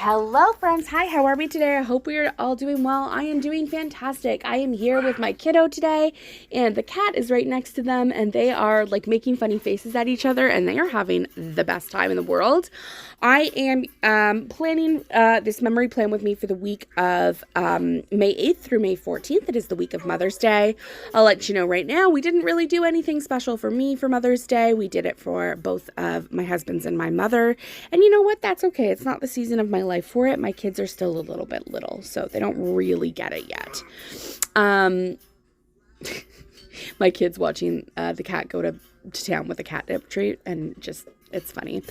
Hello friends, hi, how are we today? I hope we are all doing well. I am doing fantastic. I am here with my kiddo today and the cat is right next to them and they are like making funny faces at each other and they are having the best time in the world. I am planning this memory plan with me for the week of May 8th through May 14th. It is the week of Mother's Day. I'll let you know right now, we didn't really do anything special for me for Mother's Day. We did it for both of my husband's and my mother. And you know what? That's okay. It's not the season of my life for it. My kids are still a little bit little, so they don't really get it yet. My kid's watching the cat go to town with a catnip treat, and just, it's funny.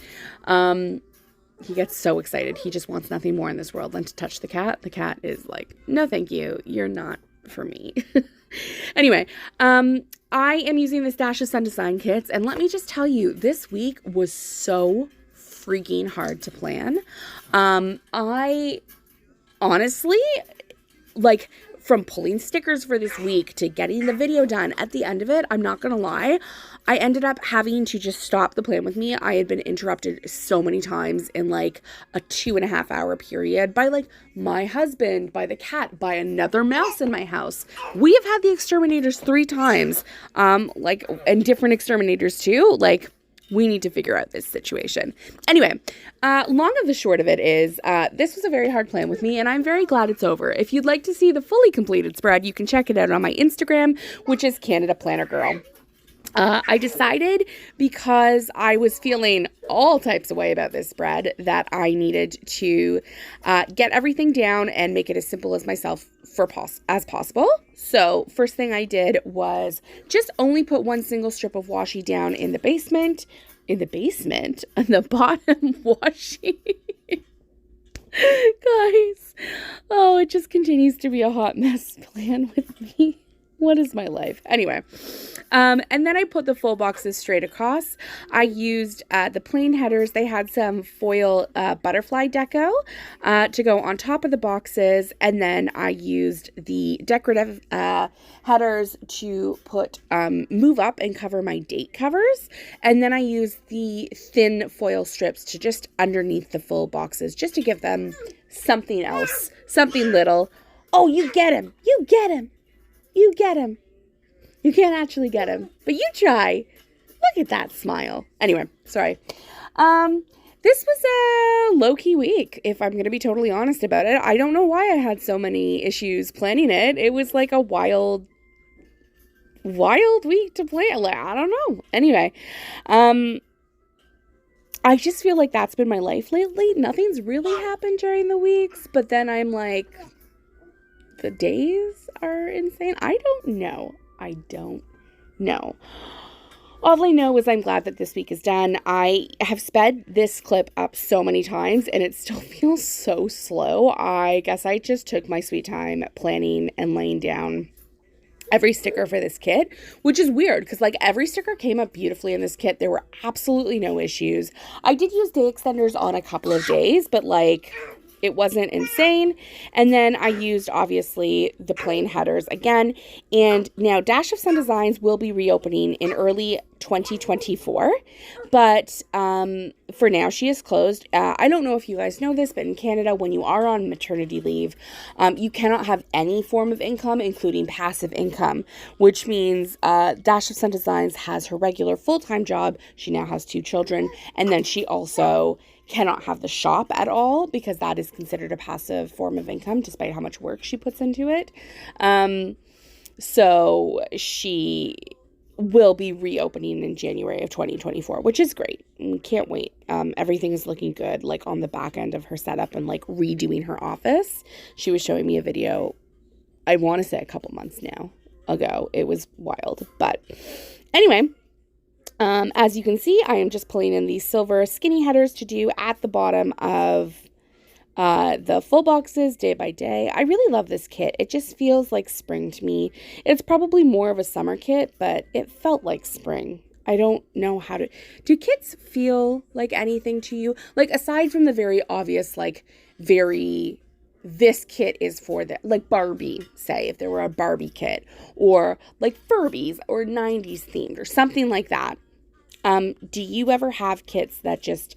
He gets so excited. He just wants nothing more in this world than to touch the cat. The cat is like, no, thank you. You're not for me. Anyway, I am using this Dash of Sun Design kits, and let me just tell you, this week was so freaking hard to plan. I honestly, like, from pulling stickers for this week to getting the video done, at the end of it, I'm not gonna lie, I ended up having to just stop the plan with me. I had been interrupted so many times in like a 2.5 hour period by like my husband, by the cat, by another mouse in my house. We have had the exterminators 3 times, and different exterminators too. Like, we need to figure out this situation. Anyway, long of the short of it is, this was a very hard plan with me, and I'm very glad it's over. If you'd like to see the fully completed spread, you can check it out on my Instagram, which is Canada Planner Girl. I decided, because I was feeling all types of way about this spread, that I needed to get everything down and make it as simple as myself as possible. So first thing I did was just only put one single strip of washi down in the basement, on the bottom washi. Guys, oh, it just continues to be a hot mess plan with me. What is my life? Anyway, and then I put the full boxes straight across. I used the plain headers. They had some foil butterfly deco to go on top of the boxes. And then I used the decorative headers to put move up and cover my date covers. And then I used the thin foil strips to just underneath the full boxes, just to give them something else, something little. Oh, you get him. You get him. You get him. You can't actually get him, but you try. Look at that smile. Anyway, sorry. This was a low-key week, if I'm going to be totally honest about it. I don't know why I had so many issues planning it. It was like a wild week to plan. Like, I don't know. Anyway, I just feel like that's been my life lately. Nothing's really happened during the weeks, but then I'm like, the days are insane. I don't know. All I know is I'm glad that this week is done. I have sped this clip up so many times and it still feels so slow. I guess I just took my sweet time planning and laying down every sticker for this kit, which is weird because like every sticker came up beautifully in this kit. There were absolutely no issues. I did use day extenders on a couple of days, but like, it wasn't insane. And then I used, obviously, the plain headers again. And now Dash of Sun Designs will be reopening in early 2024. But for now, she is closed. I don't know if you guys know this, but in Canada, when you are on maternity leave, you cannot have any form of income, including passive income, which means Dash of Sun Designs has her regular full-time job. She now has 2 children. And then she also cannot have the shop at all because that is considered a passive form of income despite how much work she puts into it. So she will be reopening in January of 2024, which is great. Can't wait. Everything is looking good, like on the back end of her setup and like redoing her office. She was showing me a video, I want to say a couple months now ago. It was wild. But anyway, as you can see, I am just pulling in these silver skinny headers to do at the bottom of the full boxes day by day. I really love this kit. It just feels like spring to me. It's probably more of a summer kit, but it felt like spring. I don't know how to... Do kits feel like anything to you? Like, aside from the very obvious, like, very... This kit is for the, like Barbie, say, if there were a Barbie kit, or like Furbies or 90s themed or something like that. Do you ever have kits that just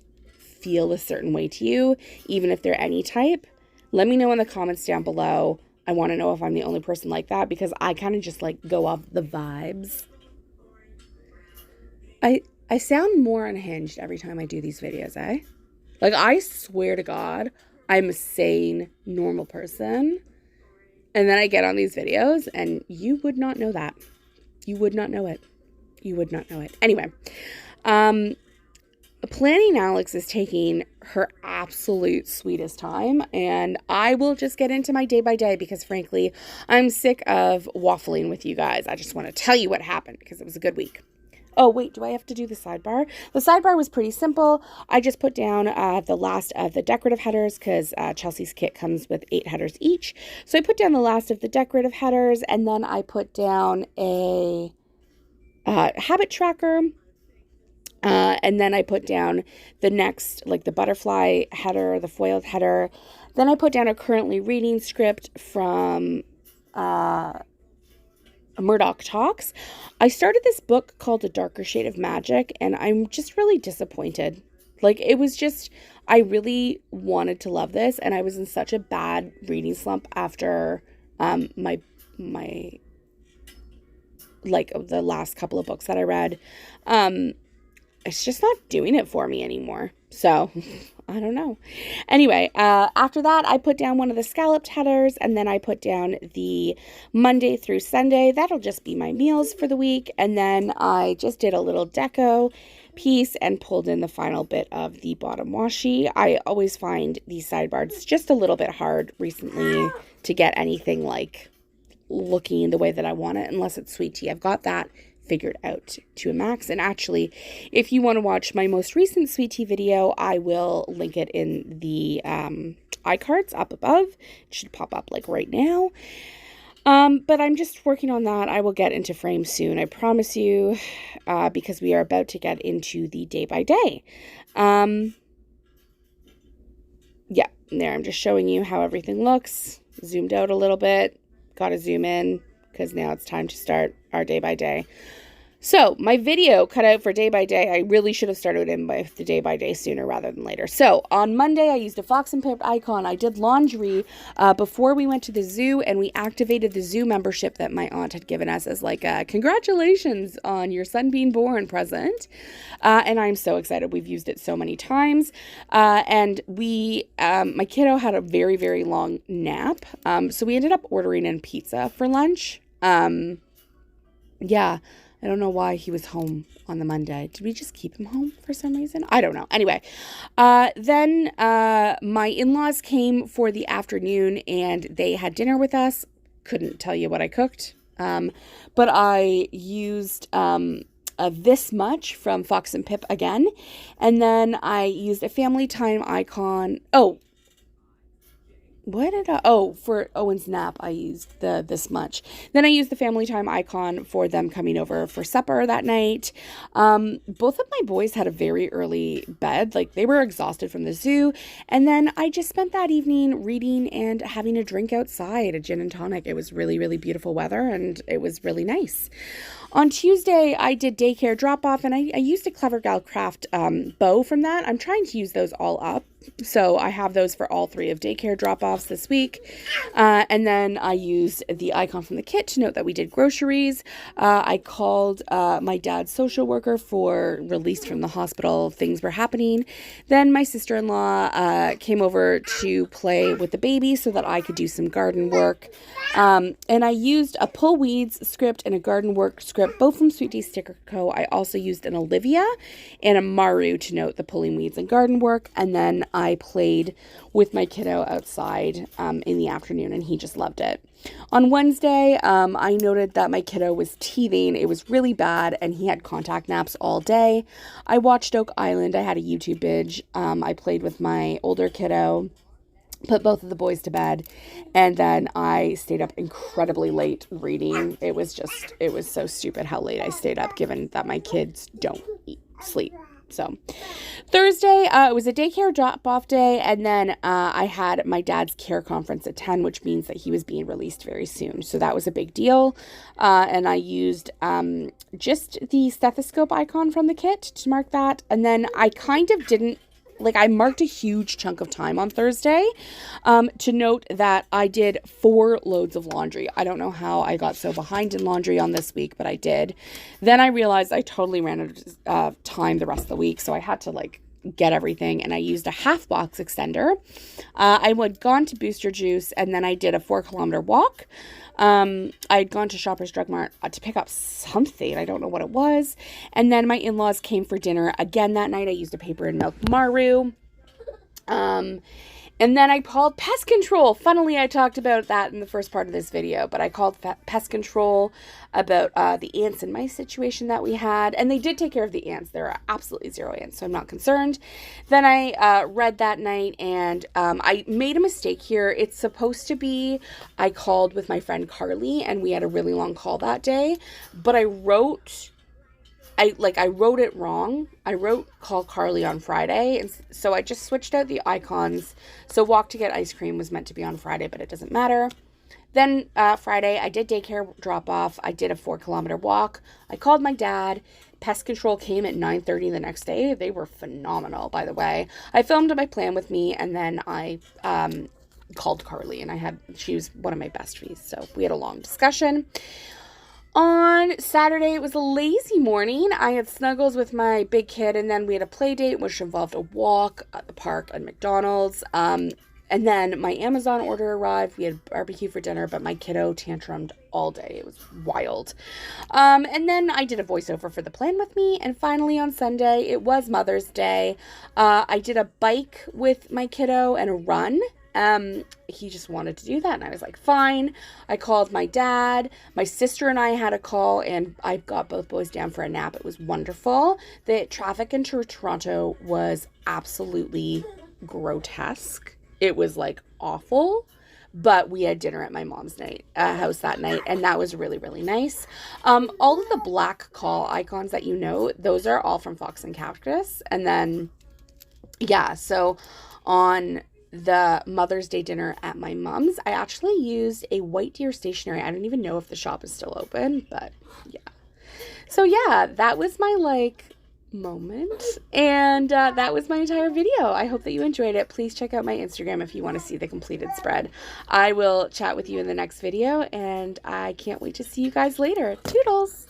feel a certain way to you, even if they're any type. Let me know in the comments down below. I want to know if I'm the only person like that, because I kind of just like go off the vibes. I sound more unhinged every time I do these videos, eh? Like, I swear to God, I'm a sane, normal person. And then I get on these videos and you would not know that. You would not know it. You would not know it. Anyway, Planning Alex is taking her absolute sweetest time, and I will just get into my day by day because, frankly, I'm sick of waffling with you guys. I just want to tell you what happened because it was a good week. Oh, wait, do I have to do the sidebar? The sidebar was pretty simple. I just put down the last of the decorative headers because Chelsea's kit comes with 8 headers each. So I put down the last of the decorative headers, and then I put down a habit tracker. And then I put down the next, like the butterfly header, the foiled header. Then I put down a currently reading script from Murdoch Talks. I started this book called A Darker Shade of Magic, and I'm just really disappointed. Like, it was just, I really wanted to love this, and I was in such a bad reading slump after my like the last couple of books that I read. It's just not doing it for me anymore. So, I don't know. Anyway, after that, I put down one of the scalloped headers, and then I put down the Monday through Sunday. That'll just be my meals for the week. And then I just did a little deco piece and pulled in the final bit of the bottom washi. I always find these sidebars just a little bit hard recently to get anything like looking the way that I want it, unless it's sweet tea. I've got that figured out to a max. And actually, if you want to watch my most recent sweet tea video, I will link it in the iCards up above. It should pop up like right now. But I'm just working on that. I will get into frame soon, I promise you, because we are about to get into the day by day. Yeah, there, I'm just showing you how everything looks. Zoomed out a little bit. Got to zoom in because now it's time to start our day by day. So my video cut out for day by day. I really should have started in with the day by day sooner rather than later. So on Monday, I used a Fox and Pip icon. I did laundry before we went to the zoo, and we activated the zoo membership that my aunt had given us as like a congratulations on your son being born present. And I'm so excited. We've used it so many times. And my kiddo had a very, very long nap. So we ended up ordering in pizza for lunch. Yeah. I don't know why he was home on the Monday. Did we just keep him home for some reason? I don't know. Anyway, then my in-laws came for the afternoon and they had dinner with us. Couldn't tell you what I cooked. But I used This Much from Fox and Pip again. And then I used a family time icon. For Owen's nap, I used the This Much. Then I used the family time icon for them coming over for supper that night. Both of my boys had a very early bed. Like, they were exhausted from the zoo. And then I just spent that evening reading and having a drink outside, a gin and tonic. It was really, really beautiful weather, and it was really nice. On Tuesday, I did daycare drop-off, and I used a Clever Gal Craft bow from that. I'm trying to use those all up. So I have those for all 3 of daycare drop-offs this week. And then I used the icon from the kit to note that we did groceries. I called my dad's social worker for release from the hospital. Things were happening. Then my sister-in-law came over to play with the baby so that I could do some garden work. And I used a Pull Weeds script and a garden work script, both from Sweet Tea Sticker Co. I also used an Olivia and a Maru to note the pulling weeds and garden work. And then I played with my kiddo outside in the afternoon, and he just loved it. On Wednesday, I noted that my kiddo was teething. It was really bad, and he had contact naps all day. I watched Oak Island. I had a YouTube binge. I played with my older kiddo, put both of the boys to bed, and then I stayed up incredibly late reading. It was so stupid how late I stayed up, given that my kids don't sleep. So Thursday, it was a daycare drop-off day, and then I had my dad's care conference at 10, which means that he was being released very soon. So that was a big deal, and I used just the stethoscope icon from the kit to mark that, and then I kind of didn't like, I marked a huge chunk of time on Thursday to note that I did 4 loads of laundry. I don't know how I got so behind in laundry on this week, but I did. Then I realized I totally ran out of time the rest of the week, so I had to, like, get everything, and I used a half box extender. I had gone to Booster Juice, and then I did a 4-kilometer walk. I had gone to Shoppers Drug Mart to pick up something. I don't know what it was. And then my in-laws came for dinner again that night. I used a paper and milk Maru. And then I called pest control. Funnily, I talked about that in the first part of this video, but I called pest control about the ants and mice situation that we had, and they did take care of the ants. There are absolutely 0 ants, so I'm not concerned. Then I read that night, and I made a mistake here. It's supposed to be I called with my friend Carly, and we had a really long call that day, but I wrote it wrong. I wrote call Carly on Friday, and so I just switched out the icons. So walk to get ice cream was meant to be on Friday, but it doesn't matter. Then Friday, I did daycare drop off. I did a 4-kilometer walk. I called my dad. Pest control came at 9:30 the next day. They were phenomenal, by the way. I filmed my plan with me, and then I called Carly, and she was one of my besties, so we had a long discussion. On Saturday, it was a lazy morning. I had snuggles with my big kid, and then we had a play date, which involved a walk at the park and McDonald's. And then my Amazon order arrived. We had barbecue for dinner, but my kiddo tantrumed all day. It was wild. And then I did a voiceover for the plan with me. And finally on Sunday, it was Mother's Day. I did a bike with my kiddo and a run. He just wanted to do that, and I was like, fine. I called my dad. My sister and I had a call, and I got both boys down for a nap. It was wonderful. The traffic in Toronto was absolutely grotesque. It was, like, awful, but we had dinner at my mom's house that night, and that was really, really nice. All of the black call icons that you know, those are all from Fox and Cactus, and then, yeah, so on the Mother's Day dinner at my mom's, I actually used a White Deer stationery. I don't even know if the shop is still open, but yeah. So yeah, that was my moment, and that was my entire video. I hope that you enjoyed it. Please check out my Instagram if you want to see the completed spread. I will chat with you in the next video, and I can't wait to see you guys later. Toodles!